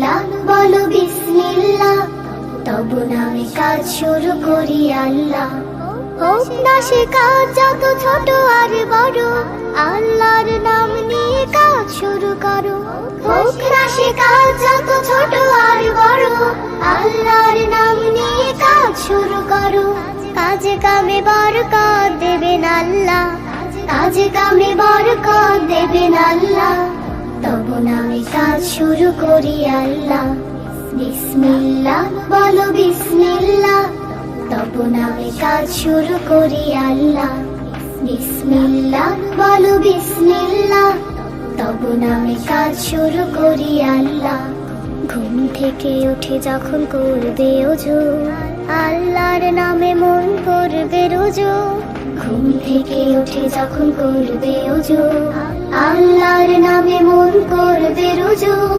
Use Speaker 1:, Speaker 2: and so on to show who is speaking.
Speaker 1: বিসমিল্লাহ বলো বিসমিল্লাহ, তবু নামে কাজ শুরু করি আল্লাহ। হোক না সে কাজ যত ছোট আর বড়, আল্লাহর নাম নিয়ে কাজ শুরু করো। হোক না সে কাজ যত ছোট আর বড়, আল্লাহর নাম নিয়ে কাজ শুরু করো। কাজে কামে বরকত দেবেন আল্লাহ, কাজে কামে বরকত দেবেন আল্লাহ, তবু নামে কাজ শুরু করি আল্লাহ। বিসমিল্লাহ বলো বিসমিল্লাহ, তবু নামে কাজ শুরু করি আল্লাহ। বিসমিল্লাহ বলো বিসমিল্লাহ, তবু নামে কাজ শুরু করি আল্লাহ। ঘুম থেকে উঠে যখন করবে ওযু, আল্লাহর নামে মন করবে রুজু। ঘুম থেকে উঠে যখন করবে ওযু, আল্লাহর নামে মন করবে রুজু।